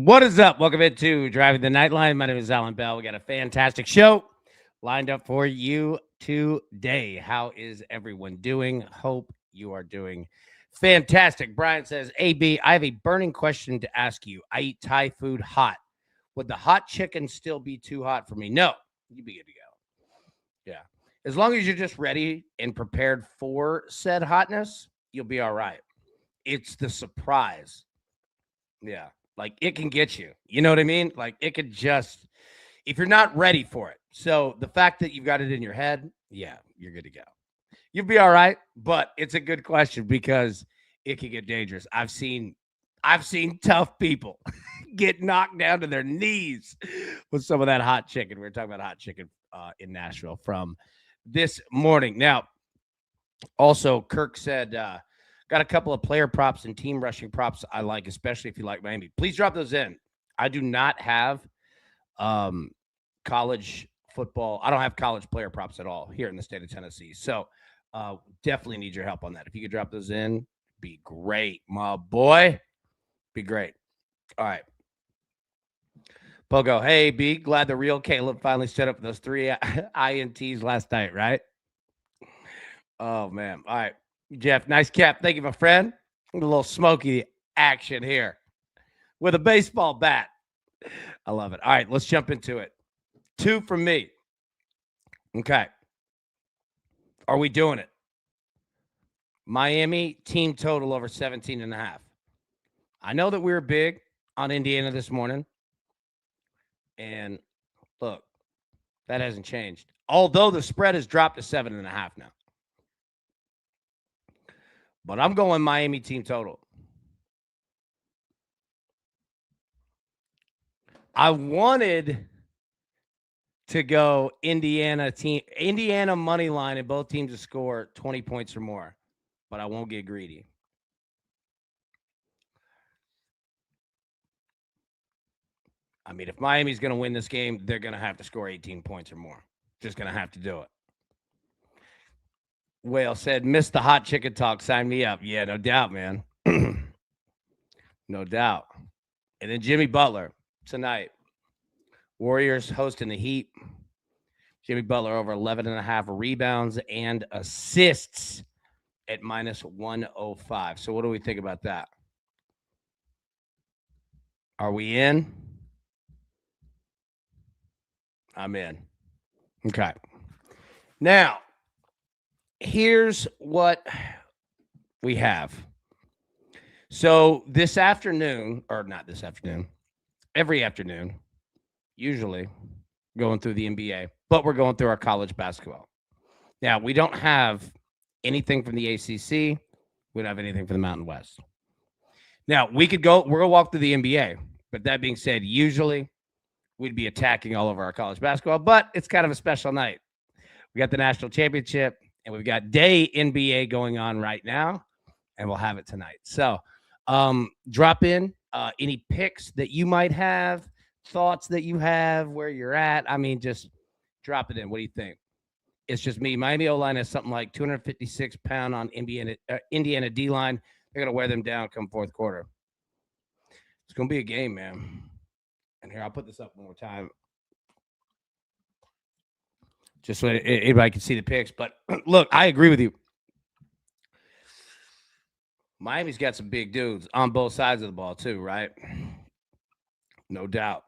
What is up? Welcome into Driving the Nightline. My name is Alan Bell. We got a fantastic show lined up for you today. How is everyone doing? Hope you are doing fantastic. Brian says, AB, I have a burning question to ask you. I eat Thai food hot. Would the hot chicken still be too hot for me? No, you'd be good to go. Yeah. As long as you're just ready and prepared for said hotness, you'll be all right. It's the surprise. Yeah. Like it can get you. You know what I mean? Like it could just, if you're not ready for it. So the fact that you've got it in your head, yeah, you're good to go. You'll be all right. But it's a good question because it can get dangerous. I've seen tough people get knocked down to their knees with some of that hot chicken. We were talking about hot chicken in Nashville from this morning. Now, also, Kirk said, got a couple of player props and team rushing props I like, especially if you like Miami. Please drop those in. I do not have college football. I don't have college player props at all here in the state of Tennessee. So definitely need your help on that. If you could drop those in, be great, my boy. Be great. All right. Pogo, hey, B, glad the real Caleb finally set up those 3 INTs last night, right? Oh, man. All right. Jeff, nice cap. Thank you, my friend. A little smoky action here with a baseball bat. I love it. All right, let's jump into it. 2 from me. Okay. Are we doing it? Miami team total over 17.5. I know that we were big on Indiana this morning. And look, that hasn't changed. Although the spread has dropped to 7.5 now. But I'm going Miami team total. I wanted to go Indiana money line and both teams to score 20 points or more, but I won't get greedy. I mean, if Miami's going to win this game, they're going to have to score 18 points or more. Just going to have to do it. Whale said, missed the hot chicken talk. Sign me up. Yeah, no doubt, man. No doubt. And then Jimmy Butler tonight. Warriors hosting the Heat. Jimmy Butler over 11.5 rebounds and assists at minus 105. So what do we think about that? Are we in? I'm in. Okay. Now, here's what we have. So this afternoon, or not this afternoon, every afternoon, usually going through the NBA, but we're going through our college basketball. Now, we don't have anything from the ACC. We don't have anything from the Mountain West. Now, we're going to walk through the NBA. But that being said, usually we'd be attacking all over our college basketball, but it's kind of a special night. We got the national championship, and we've got day NBA going on right now, and we'll have it tonight. So drop in any picks that you might have, thoughts that you have, where you're at. I mean, just drop it in. What do you think? It's just me. Miami O-line has something like 256 pound on Indiana D-line. They're going to wear them down come fourth quarter. It's going to be a game, man. And here, I'll put this up one more time. Just so anybody can see the picks. But look, I agree with you. Miami's got some big dudes on both sides of the ball too, right? No doubt.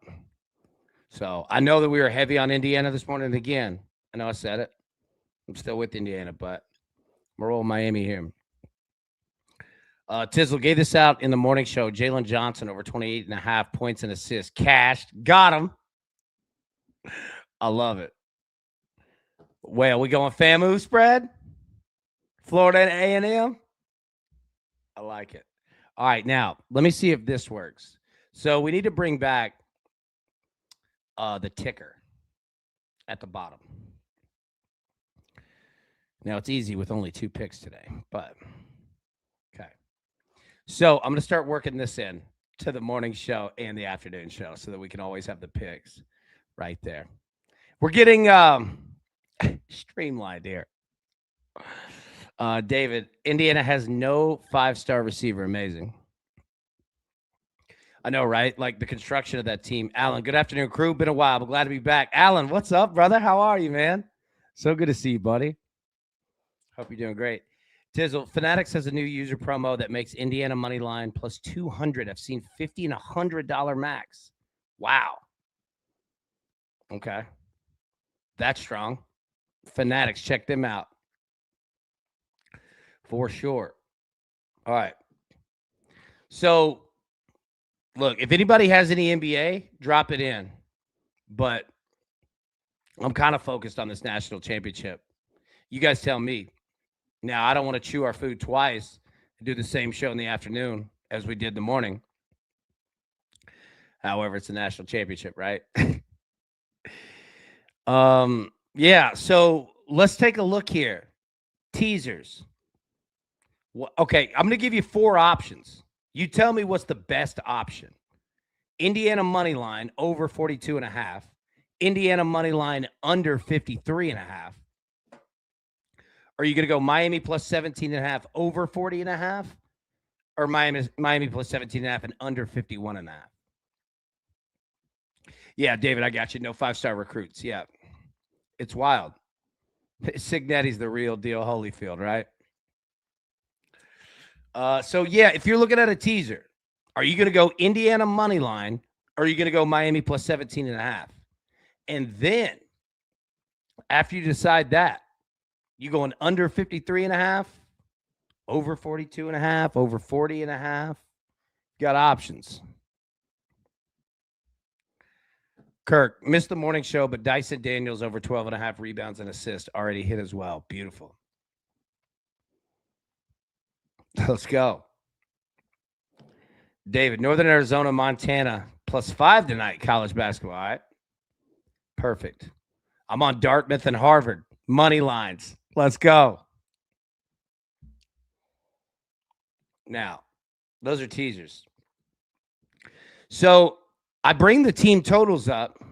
So I know that we were heavy on Indiana this morning. Again, I know I said it. I'm still with Indiana, but we're rolling Miami here. Tizzle gave this out in the morning show. Jalen Johnson over 28.5 points and assists. Cashed. Got him. I love it. Well, we going FAMU spread? Florida and A&M? I like it. All right, now, let me see if this works. So we need to bring back the ticker at the bottom. Now, it's easy with only 2 picks today, but okay. So I'm going to start working this in to the morning show and the afternoon show so that we can always have the picks right there. We're getting streamlined here. David, Indiana has no 5-star receiver. Amazing. I know, right? Like the construction of that team. Alan, good afternoon, crew. Been a while, but glad to be back. Alan, what's up, brother? How are you, man? So good to see you, buddy. Hope you're doing great. Tizzle, Fanatics has a new user promo that makes Indiana money line plus 200. I've seen $50 and $100 max. Wow. Okay. That's strong. Fanatics, check them out. For sure. All right. So, look, if anybody has any NBA, drop it in. But I'm kind of focused on this national championship. You guys tell me. Now, I don't want to chew our food twice and do the same show in the afternoon as we did in the morning. However, it's a national championship, right? Yeah, so let's take a look here. Teasers. Okay, I'm going to give you 4 options. You tell me what's the best option. Indiana money line over 42.5. Indiana money line under 53.5. Are you going to go Miami plus 17.5 over 40.5? Or Miami plus 17.5 and under 51.5? Yeah, David, I got you. No 5-star recruits. Yeah. It's wild. Signetti's the real deal, Holyfield, right? So, yeah, if you're looking at a teaser, are you going to go Indiana money line or are you going to go Miami plus 17.5? And then after you decide that, you going under 53.5, over 42.5, over 40.5. You got options. Kirk, missed the morning show, but Dyson Daniels over 12.5 rebounds and assists already hit as well. Beautiful. Let's go. David, Northern Arizona, Montana, plus 5 tonight, college basketball. All right. Perfect. I'm on Dartmouth and Harvard. Money lines. Let's go. Now, those are teasers. So I bring the team totals up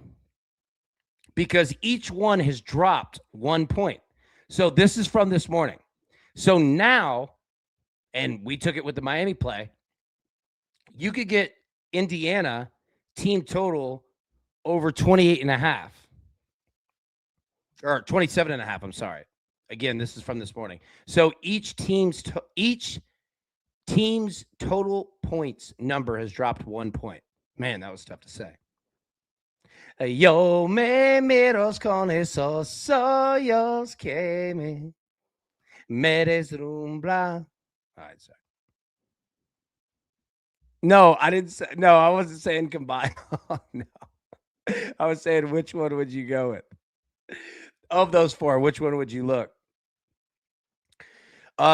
because each one has dropped 1 point. So this is from this morning. So now, and we took it with the Miami play, you could get Indiana team total over 28.5 or 27.5. I'm sorry. Again, this is from this morning. So each team's total points number has dropped 1 point. Man, that was tough to say. Yo me miras con esos ojos que me deslumbra. All right, sorry. No, I didn't say. No, I wasn't saying combine. Oh, no, I was saying which one would you go with? Of those 4, which one would you look?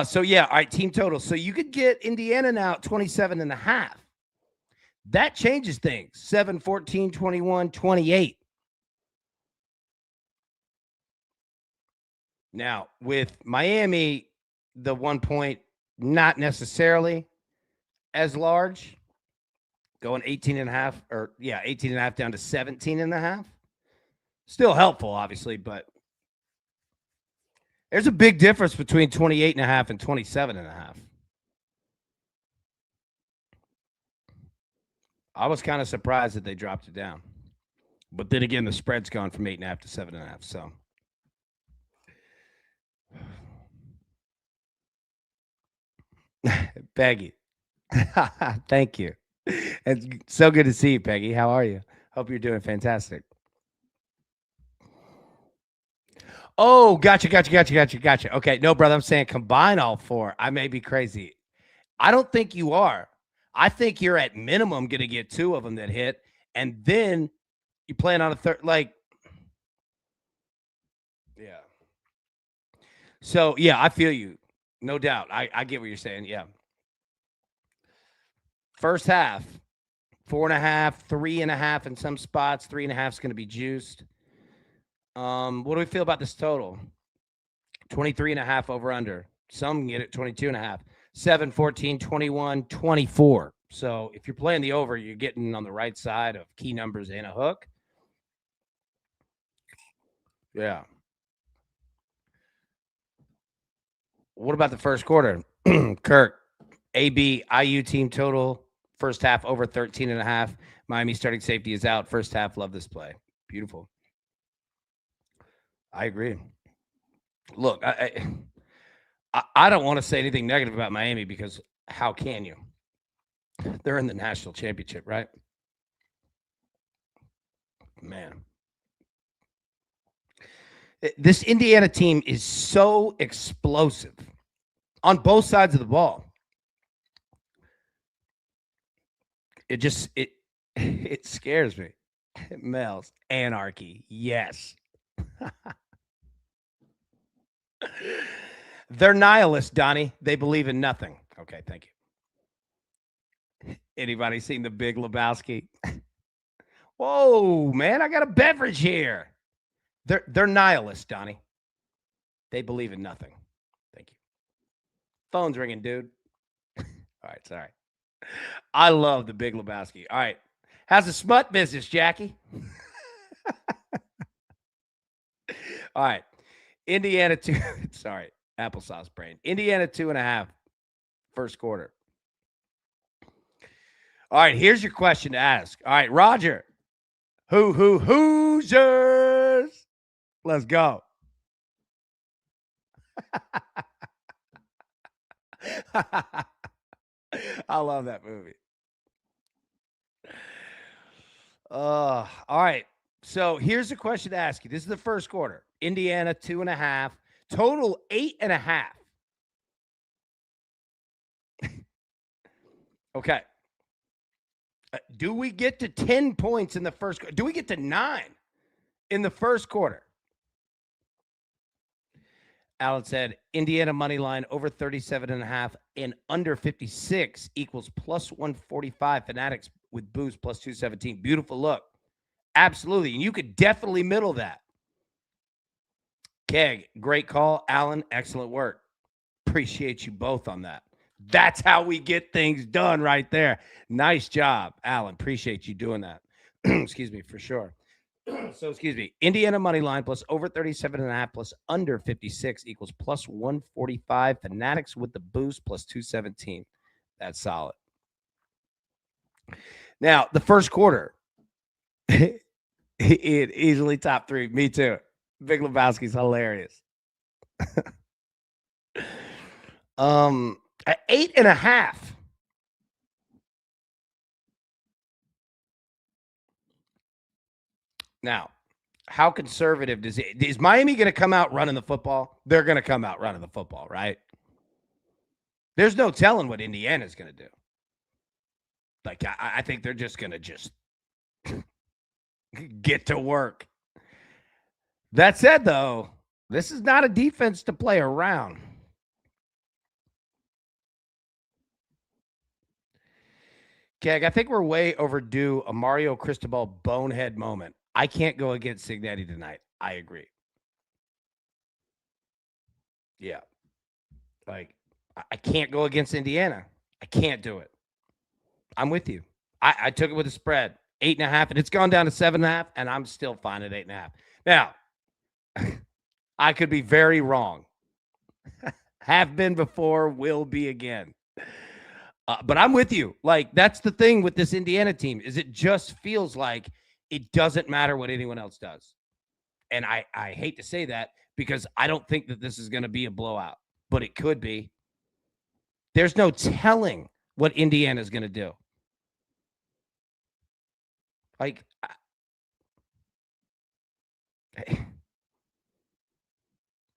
So yeah, all right, team total. So you could get Indiana now at 27.5. That changes things. 7, 14, 21, 28. Now, with Miami, the 1 point, not necessarily as large. Going 18.5 or 18.5 down to 17.5. Still helpful, obviously, but there's a big difference between 28.5 and 27.5. I was kind of surprised that they dropped it down. But then again, the spread's gone from 8.5 to 7.5. So Peggy. Thank you. It's so good to see you, Peggy. How are you? Hope you're doing fantastic. Oh, gotcha. Okay, no, brother, I'm saying combine all 4. I may be crazy. I don't think you are. I think you're at minimum going to get 2 of them that hit, and then you plan on a third. Like, yeah. So, yeah, I feel you. No doubt. I get what you're saying. Yeah. First half, 4.5, 3.5 in some spots. 3.5 is going to be juiced. What do we feel about this total? 23.5 over under. Some can get it 22.5. 7, 14, 21, 24. So if you're playing the over, you're getting on the right side of key numbers and a hook. Yeah. What about the first quarter? Kirk, AB, IU team total First half over 13.5. Miami starting safety is out. First half, love this play. Beautiful. I agree. Look, I don't want to say anything negative about Miami because how can you? They're in the national championship, right? Man. This Indiana team is so explosive on both sides of the ball. It scares me. Mel's anarchy. Yes. They're nihilists, Donnie. They believe in nothing. Okay, thank you. Anybody seen the Big Lebowski? Whoa, man, I got a beverage here. They're nihilists, Donnie. They believe in nothing. Thank you. Phone's ringing, dude. All right, sorry. I love the Big Lebowski. All right. How's the smut business, Jackie? All right. Indiana 2. Sorry. Applesauce brain. Indiana 2.5. First quarter. All right. Here's your question to ask. All right, Roger. Hoosiers? Let's go. I love that movie. All right. So here's a question to ask you. This is the first quarter. Indiana 2.5. Total 8.5. Okay. Do we get to 10 points in the first? Do we get to 9 in the first quarter? Alan said Indiana money line over 37.5 and under 56 equals plus 145. Fanatics with boost plus 217. Beautiful look. Absolutely. And you could definitely middle that. Keg, great call. Alan, excellent work. Appreciate you both on that. That's how we get things done right there. Nice job, Alan. Appreciate you doing that. Excuse me, for sure. So, excuse me. Indiana money line plus over 37.5 plus under 56 equals plus 145. Fanatics with the boost plus 217. That's solid. Now, the first quarter, it easily top 3. Me too. Big Lebowski's hilarious. 8.5. Now, how conservative is Miami going to come out running the football? They're going to come out running the football, right? There's no telling what Indiana's going to do. Like, I think they're just going to just get to work. That said, though, this is not a defense to play around. Keg, I think we're way overdue a Mario Cristobal bonehead moment. I can't go against Cignetti tonight. I agree. Yeah. Like, I can't go against Indiana. I can't do it. I'm with you. I took it with a spread, 8.5, and it's gone down to 7.5, and I'm still fine at 8.5. Now, I could be very wrong. Have been before, will be again. But I'm with you. Like, that's the thing with this Indiana team is it just feels like it doesn't matter what anyone else does. And I hate to say that because I don't think that this is going to be a blowout, but it could be. There's no telling what Indiana is going to do. Like,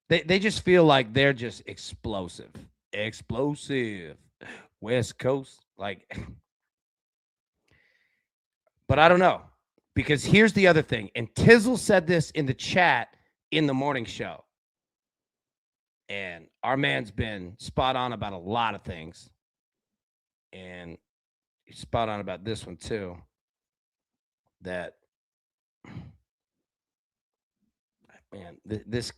they just feel like they're just explosive. Explosive. West Coast. Like, but I don't know. Because here's the other thing. And Tizzle said this in the chat in the morning show. And our man's been spot on about a lot of things. And he's spot on about this one, too. That, man, this.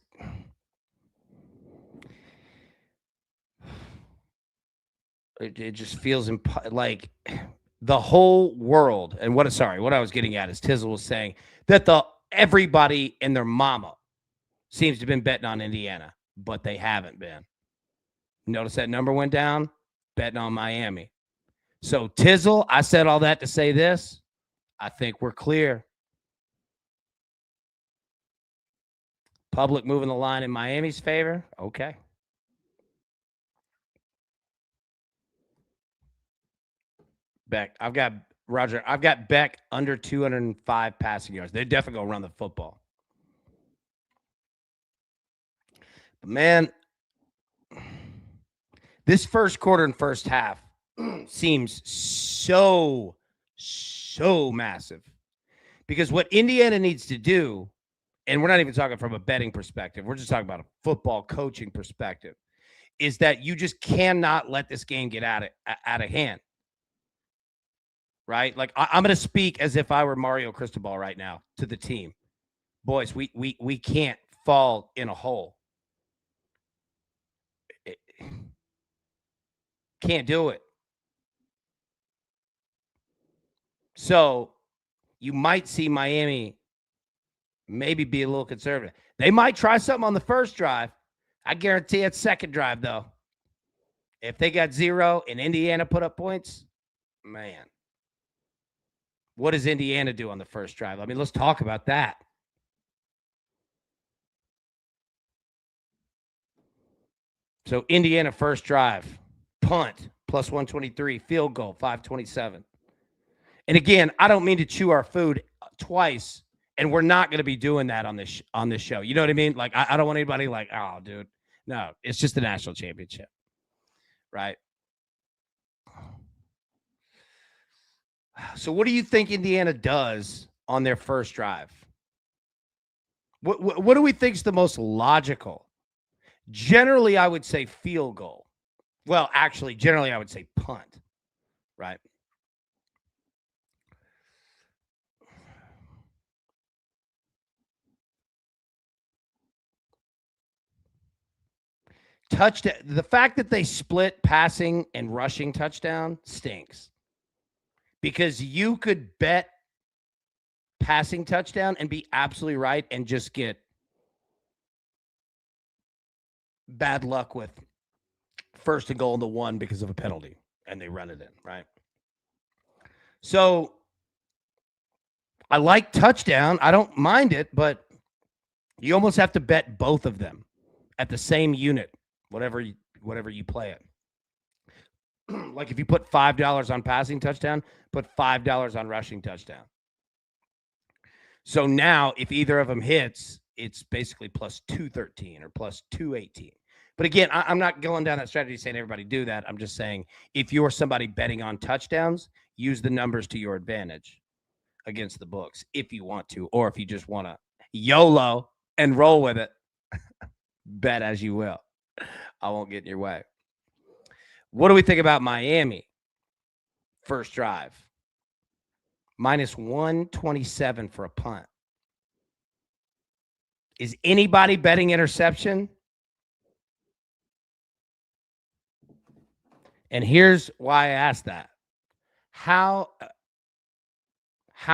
It just feels like the whole world. And what I was getting at is Tizzle was saying that everybody and their mama seems to have been betting on Indiana, but they haven't been. Notice that number went down, betting on Miami. So, Tizzle, I said all that to say this. I think we're clear. Public moving the line in Miami's favor. Okay. Beck, I've got Roger. I've got Beck under 205 passing yards. They're definitely going to run the football. But man, this first quarter and first half seems so massive. Because what Indiana needs to do, and we're not even talking from a betting perspective, we're just talking about a football coaching perspective, is that you just cannot let this game get out of hand. Right? Like I'm going to speak as if I were Mario Cristobal right now to the team. Boys, we can't fall in a hole. Can't do it. So you might see Miami maybe be a little conservative. They might try something on the first drive. I guarantee it's second drive, though. If they got 0 and Indiana put up points, man, what does Indiana do on the first drive? I mean, let's talk about that. So Indiana first drive, punt, plus 123, field goal, 527. And again, I don't mean to chew our food twice, and we're not going to be doing that on this show. You know what I mean? Like, I don't want anybody like, oh, dude. No, it's just the national championship, right? So what do you think Indiana does on their first drive? What do we think is the most logical? Generally, I would say field goal. Well, actually, generally, I would say punt, right? Touchdown. The fact that they split passing and rushing touchdown stinks because you could bet passing touchdown and be absolutely right and just get bad luck with first and goal in the 1 because of a penalty and they run it in, right? So I like touchdown. I don't mind it, but you almost have to bet both of them at the same unit, whatever you play it. Like if you put $5 on passing touchdown, put $5 on rushing touchdown. So now if either of them hits, it's basically plus 213 or plus 218. But again, I'm not going down that strategy saying everybody do that. I'm just saying if you're somebody betting on touchdowns, use the numbers to your advantage against the books if you want to, or if you just want to YOLO and roll with it, bet as you will. I won't get in your way. What do we think about Miami? First drive. Minus 127 for a punt. Is anybody betting interception? And here's why I asked that. How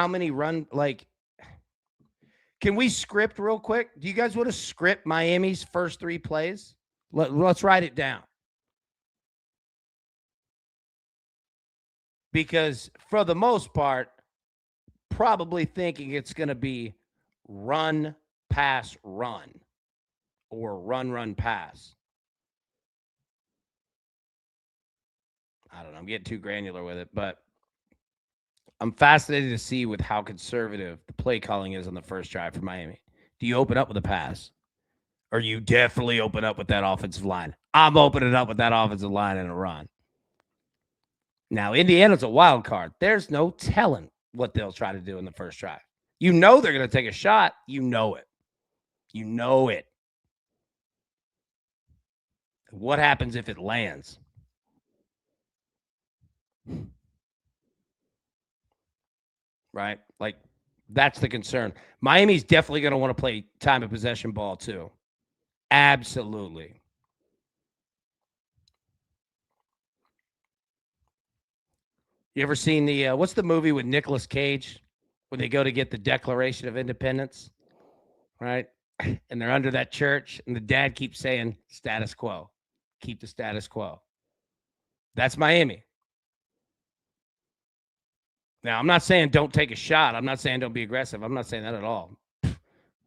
many run, like, can we script real quick? Do you guys want to script Miami's first 3 plays? Let's write it down. Because for the most part, probably thinking it's going to be run, pass, run, or run, pass. I don't know. I'm getting too granular with it, but I'm fascinated to see with how conservative the play calling is on the first drive for Miami. Do you open up with a pass? Or you definitely open up with that offensive line? I'm opening up with that offensive line and a run. Now, Indiana's a wild card. There's no telling what they'll try to do in the first drive. You know they're going to take a shot. You know it. You know it. What happens if it lands? Right? Like, that's the concern. Miami's definitely going to want to play time of possession ball, too. Absolutely. You ever seen the, what's the movie with Nicolas Cage when they go to get the Declaration of Independence? Right? And they're under that church, and the dad keeps saying, status quo. Keep the status quo. That's Miami. Now, I'm not saying don't take a shot. I'm not saying don't be aggressive. I'm not saying that at all.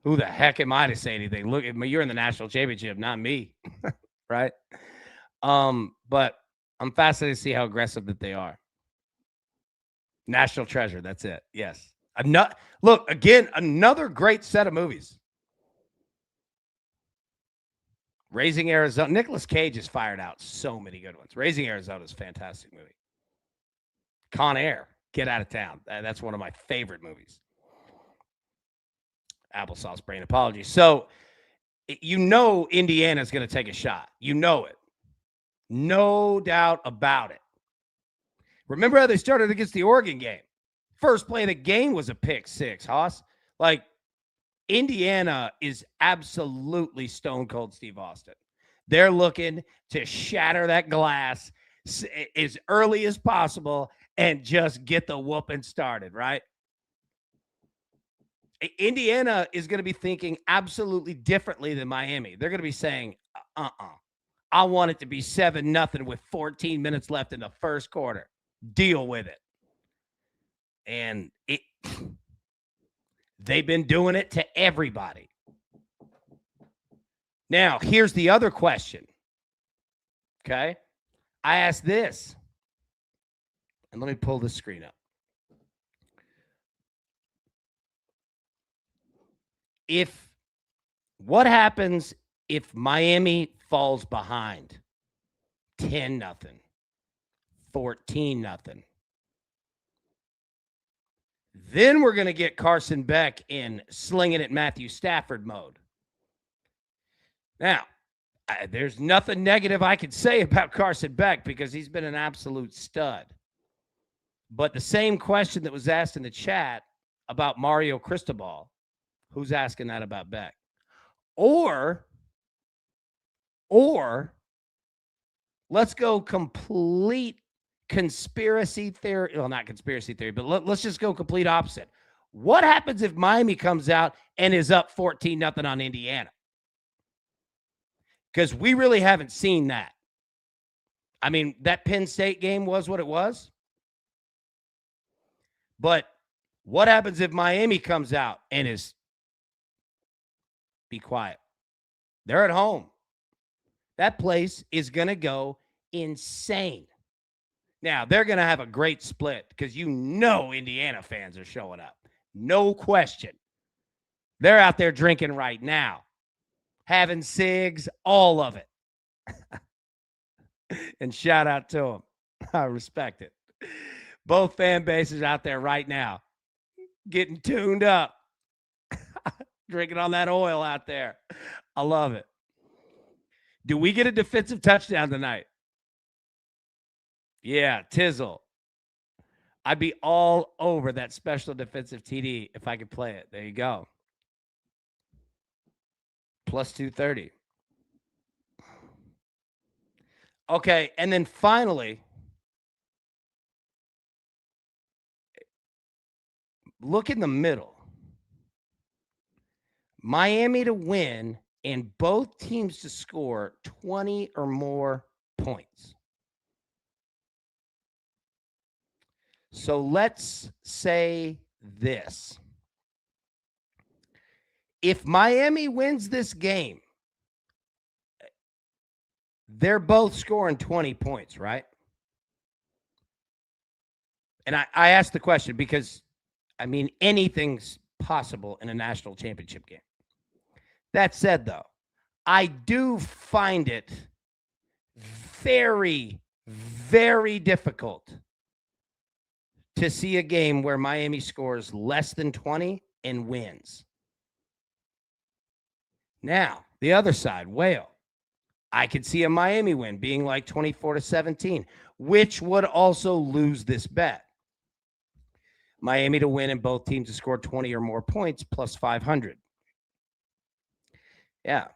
Who the heck am I to say anything? Look at me. You're in the national championship, not me. Right? But I'm fascinated to see how aggressive that they are. National treasure. That's it. Yes. Look, again, another great set of movies. Raising Arizona. Nicolas Cage has fired out so many good ones. Raising Arizona is a fantastic movie. Con Air. Get Out of Town. That's one of my favorite movies. Applesauce brain apology. So, Indiana's going to take a shot. You know it. No doubt about it. Remember how they started against the Oregon game? First play of the game was a pick six, Hoss. Like, Indiana is absolutely stone cold Steve Austin. They're looking to shatter that glass as early as possible and just get the whooping started, right? Indiana is going to be thinking absolutely differently than Miami. They're going to be saying, I want it to be 7-0 with 14 minutes left in the first quarter. Deal with it. And they've been doing it to everybody. Now, here's the other question. Okay? I asked this. And let me pull the screen up. What happens if Miami falls behind 10-0, 14-0? Then we're going to get Carson Beck in slinging it Matthew Stafford mode. Now, there's nothing negative I could say about Carson Beck because he's been an absolute stud. But the same question that was asked in the chat about Mario Cristobal, who's asking that about Beck? Or let's go complete conspiracy theory. Well, not conspiracy theory, but let's just go complete opposite. What happens if Miami comes out and is up 14-0 on Indiana? Because we really haven't seen that. I mean, that Penn State game was what it was. But what happens if Miami comes out and is, be quiet, they're at home. That place is going to go insane. Now, they're going to have a great split because Indiana fans are showing up. No question. They're out there drinking right now, having cigs, all of it. And shout out to them. I respect it. Both fan bases out there right now getting tuned up, drinking on that oil out there. I love it. Do we get a defensive touchdown tonight? Yeah, Tizzle. I'd be all over that special defensive TD if I could play it. There you go. Plus 230. Okay, and then finally, look in the middle. Miami to win and both teams to score 20 or more points. So let's say this. If Miami wins this game, they're both scoring 20 points, right? And I asked the question because, I mean, anything's possible in a national championship game. That said, though, I do find it very, very difficult to see a game where Miami scores less than 20 and wins. Now, the other side, Whale. I could see a Miami win being like 24-17, which would also lose this bet. Miami to win and both teams to score 20 or more points plus 500. Yeah.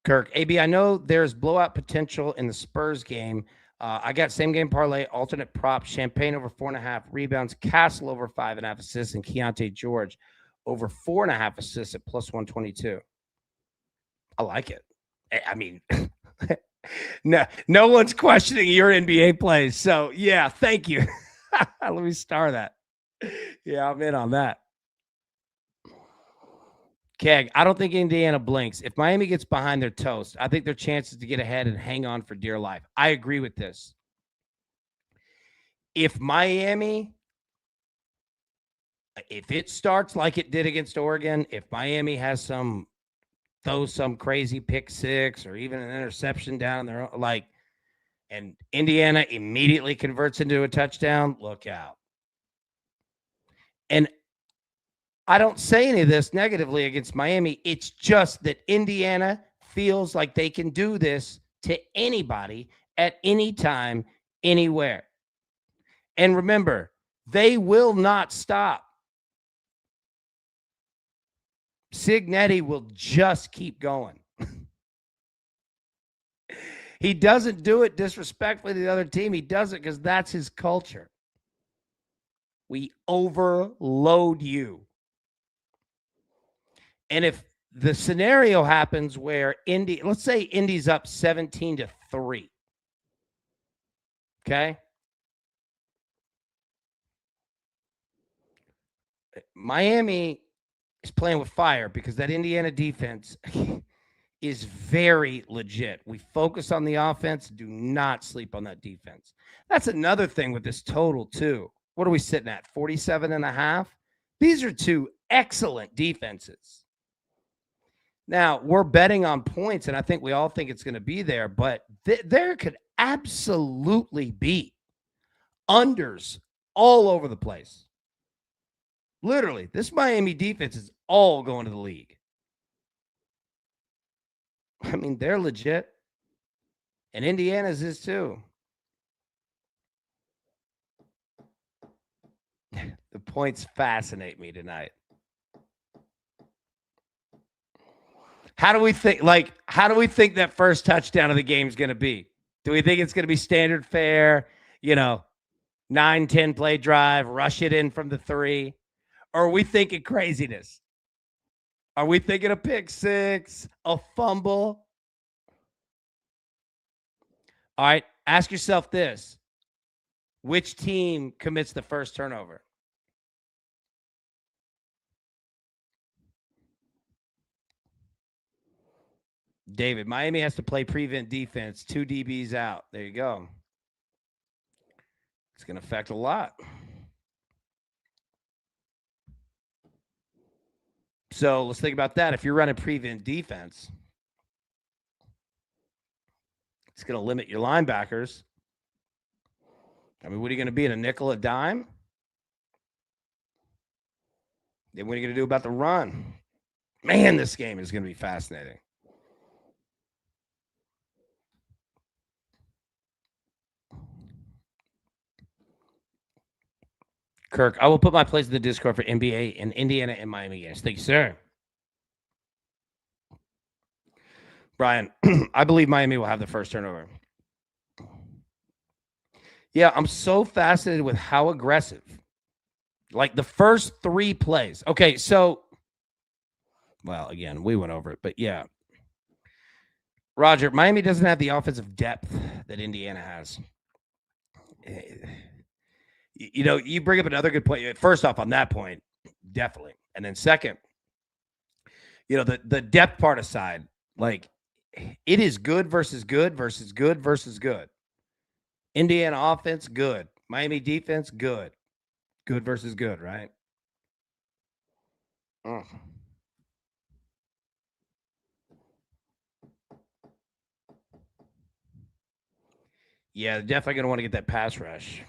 Kirk, AB, I know there's blowout potential in the Spurs game. I got same game parlay, alternate prop, Champagne over 4.5 rebounds, Castle over 5.5 assists, and Keontae George over 4.5 assists at plus 122. I like it. I mean, No one's questioning your NBA plays. So yeah, thank you. Let me star that. Yeah, I'm in on that. Keg, I don't think Indiana blinks. If Miami gets behind, their toast. I think their chances to get ahead and hang on for dear life. I agree with this. If it starts like it did against Oregon, if Miami has throws some crazy pick six or even an interception down there, and Indiana immediately converts into a touchdown, look out. And I don't say any of this negatively against Miami. It's just that Indiana feels like they can do this to anybody at any time, anywhere. And remember, they will not stop. Cignetti will just keep going. He doesn't do it disrespectfully to the other team. He does it because that's his culture. We overload you. And if the scenario happens where let's say Indy's up 17-3. Okay? Miami is playing with fire because that Indiana defense is very legit. We focus on the offense. Do not sleep on that defense. That's another thing with this total, too. What are we sitting at? 47.5? These are two excellent defenses. Now, we're betting on points, and I think we all think it's going to be there, but there could absolutely be unders all over the place. Literally, this Miami defense is all going to the league. I mean, they're legit. And Indiana's is too. The points fascinate me tonight. How do we think that first touchdown of the game is going to be? Do we think it's going to be standard fare, 9-10 play drive, rush it in from the 3? Or are we thinking craziness? Are we thinking a pick six, a fumble? All right, ask yourself this. Which team commits the first turnover? David, Miami has to play prevent defense, 2 DBs out. There you go. It's going to affect a lot. So let's think about that. If you're running prevent defense, it's going to limit your linebackers. I mean, what are you going to be in a nickel, a dime? Then what are you going to do about the run? Man, this game is going to be fascinating. Kirk, I will put my place in the Discord for NBA in Indiana and Miami. Yes, thank you, sir. Brian, I believe Miami will have the first turnover. Yeah, I'm so fascinated with how aggressive. Like the first 3 plays. Okay, so, well, again, we went over it, but yeah. Roger, Miami doesn't have the offensive depth that Indiana has. You bring up another good point. First off, on that point, definitely. And then second, the depth part aside, like it is good versus good versus good versus good. Indiana offense, good. Miami defense, good. Good versus good, right? Oh. Yeah, definitely going to want to get that pass rush.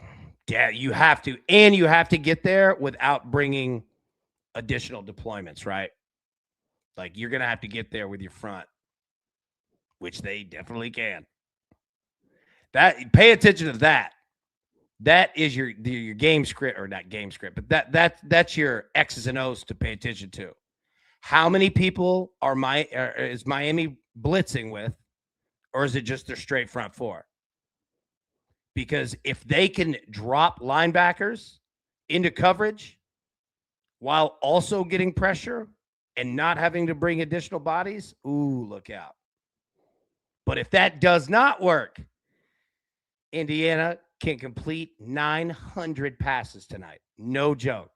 Yeah, you have to. And you have to get there without bringing additional deployments, right? Like you're going to have to get there with your front, which they definitely can. Pay attention to that. That is your game script, or not game script, but that's your X's and O's to pay attention to. How many people is Miami blitzing with, or is it just their straight front 4? Because if they can drop linebackers into coverage while also getting pressure and not having to bring additional bodies, ooh, look out. But if that does not work, Indiana can complete 900 passes tonight. No joke.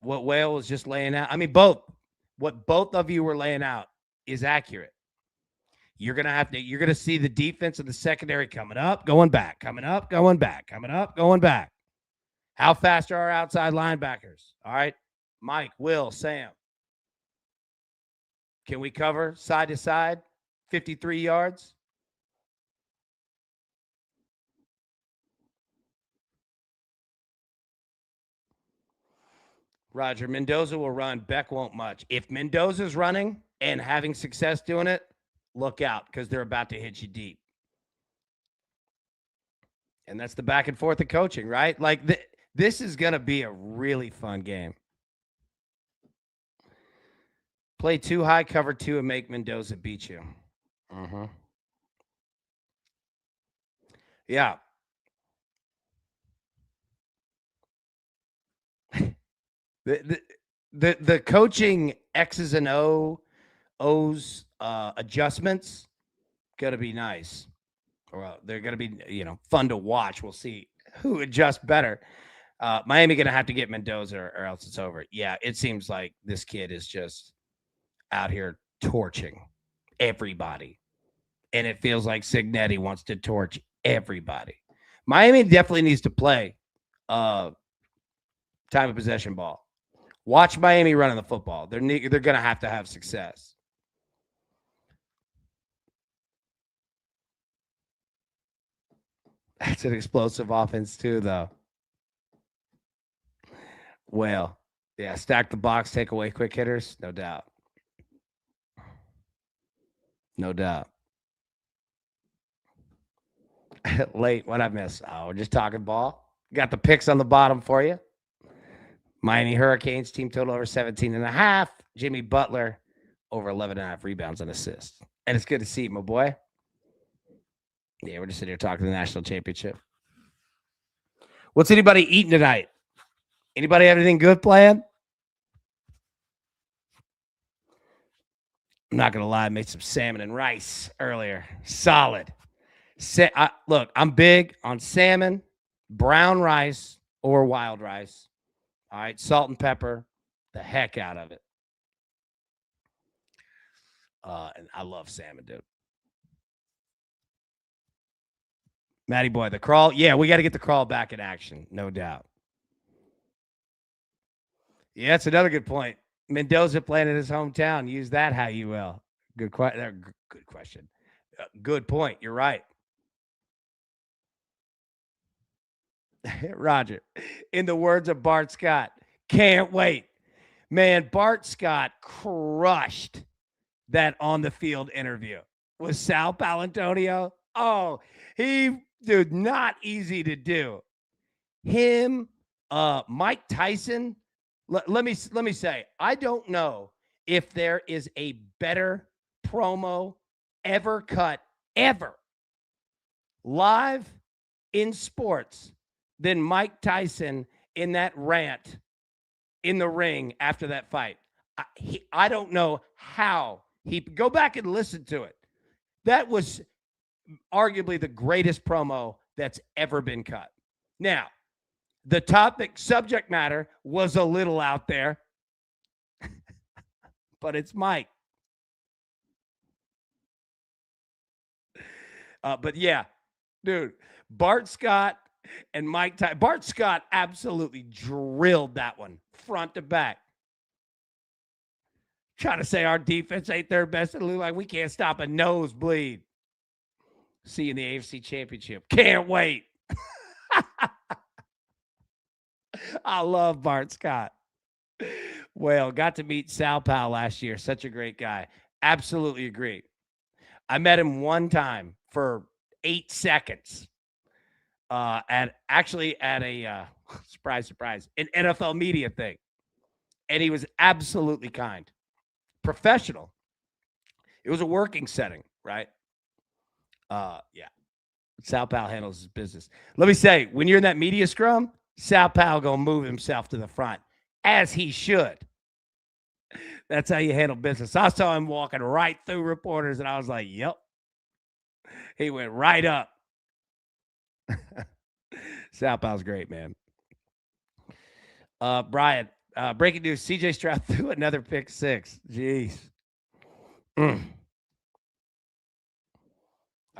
What Whale was just laying out. I mean, what both of you were laying out is accurate. You're going to see the defense of the secondary coming up, going back, coming up, going back, coming up, going back. How fast are our outside linebackers? All right. Mike, Will, Sam. Can we cover side to side? 53 yards? Roger, Mendoza will run. Beck won't much. If Mendoza's running and having success doing it, look out because they're about to hit you deep. And that's the back and forth of coaching, right? Like this is going to be a really fun game. Play too high, cover two, and make Mendoza beat you. Mm-hmm. Yeah. The coaching X's and O's adjustments gonna be nice. Well, they're gonna be fun to watch. We'll see who adjusts better. Miami gonna have to get Mendoza or else it's over. Yeah, it seems like this kid is just out here torching everybody, and it feels like Signetti wants to torch everybody. Miami definitely needs to play time of possession ball. Watch Miami running the football. They're going to have success. That's an explosive offense too, though. Well, yeah, stack the box, take away quick hitters, no doubt. No doubt. Late, what I miss? Oh, we're just talking ball. Got the picks on the bottom for you. Miami Hurricanes team total over 17.5. Jimmy Butler over 11.5 rebounds and assists. And it's good to see you, my boy. Yeah, we're just sitting here talking the national championship. What's anybody eating tonight? Anybody have anything good planned? I'm not going to lie. I made some salmon and rice earlier. Solid. Look, I'm big on salmon, brown rice, or wild rice. All right, salt and pepper, the heck out of it. And I love salmon, dude. Matty boy, the crawl. Yeah, we got to get the crawl back in action, no doubt. Yeah, that's another good point. Mendoza playing in his hometown. Use that how you will. Good question. Good point. You're right. Roger, in the words of Bart Scott, can't wait. Man, Bart Scott crushed that on the field interview with Sal Palantonio. Oh, dude, not easy to do. Him, Mike Tyson. Let me say, I don't know if there is a better promo ever cut ever live in sports than Mike Tyson in that rant in the ring after that fight. I don't know how go back and listen to it. That was arguably the greatest promo that's ever been cut. Now, the subject matter was a little out there, but it's Mike. But yeah, dude, Bart Scott and Mike Tyson. Bart Scott absolutely drilled that one front to back. Trying to say our defense ain't their best. It look like we can't stop a nosebleed. See you in the AFC Championship. Can't wait. I love Bart Scott. Well, got to meet Sal Pal last year. Such a great guy. Absolutely agree. I met him one time for 8 seconds at a surprise, an NFL media thing. And he was absolutely kind. Professional. It was a working setting, right? Yeah. Sal Pal handles his business. Let me say, when you're in that media scrum, Sal Pal gonna move himself to the front, as he should. That's how you handle business. I saw him walking right through reporters, and I was like, yep, He went right up. Sal Pal's great, man. Brian, breaking news: CJ Stroud threw another pick six. Jeez. I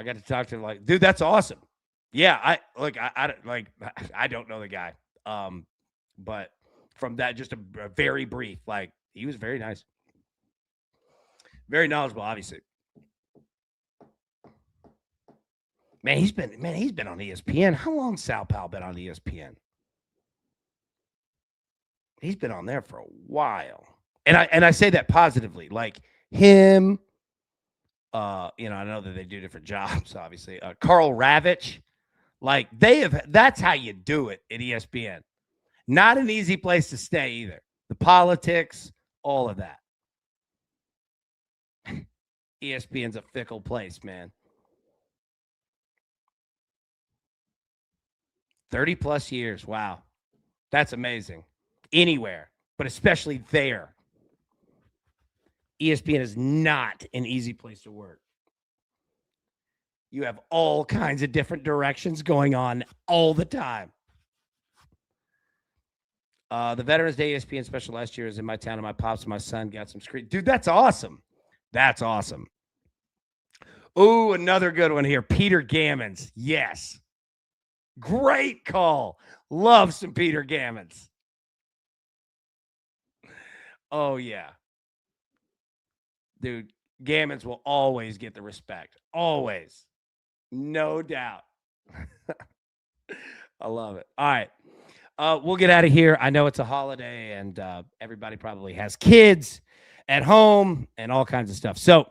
got to talk to him like, dude, that's awesome. Yeah, I don't know the guy. But from that, just a very brief, like, he was very nice. Very knowledgeable, obviously. Man, he's been on ESPN. How long Sal Pal been on ESPN? He's been on there for a while. And I say that positively. Like him, I know that they do different jobs, obviously. Carl Ravitch, like that's how you do it at ESPN. Not an easy place to stay either. The politics, all of that. ESPN's a fickle place, man. 30 plus years. Wow. That's amazing. Anywhere, but especially there. ESPN is not an easy place to work. You have all kinds of different directions going on all the time. The Veterans Day ESPN special last year was in my town, and my pops and my son got some screen. Dude, that's awesome. That's awesome. Ooh, another good one here. Peter Gammons. Yes. Great call. Love some Peter Gammons. Oh, yeah. Dude, Gammons will always get the respect. Always. No doubt. I love it. All right. We'll get out of here. I know it's a holiday, and everybody probably has kids at home and all kinds of stuff. So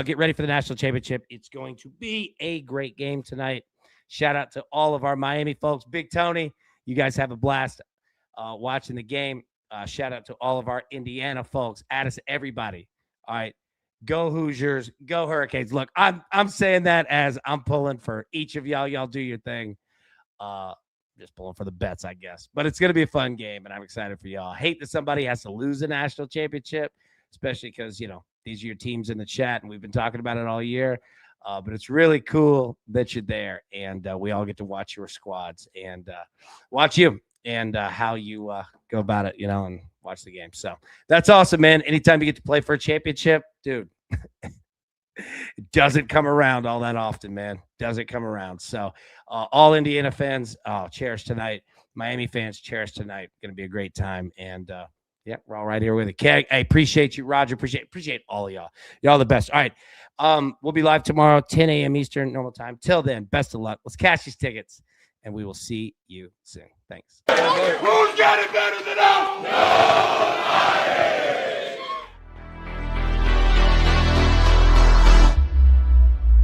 get ready for the national championship. It's going to be a great game tonight. Shout out to all of our Miami folks. Big Tony, you guys have a blast watching the game. Shout out to all of our Indiana folks. Add us, everybody. All right. Go Hoosiers. Go Hurricanes. Look, I'm saying that as I'm pulling for each of y'all. Y'all do your thing. Just pulling for the bets, I guess. But it's going to be a fun game, and I'm excited for y'all. I hate that somebody has to lose a national championship, especially because, these are your teams in the chat, and we've been talking about it all year. But it's really cool that you're there, and we all get to watch your squads and watch you and how you go about it, and watch the game. So that's awesome, man. Anytime you get to play for a championship, dude, it doesn't come around all that often, man. Doesn't come around. So all Indiana fans, cherish tonight. Miami fans, cherish tonight. Going to be a great time. And yeah, we're all right here with it. Keg, I appreciate you, Roger. Appreciate all of y'all. Y'all the best. All right. We'll be live tomorrow, 10 a.m. Eastern, normal time. Till then, best of luck. Let's cash these tickets, and we will see you soon. Thanks. Who's got it better than us?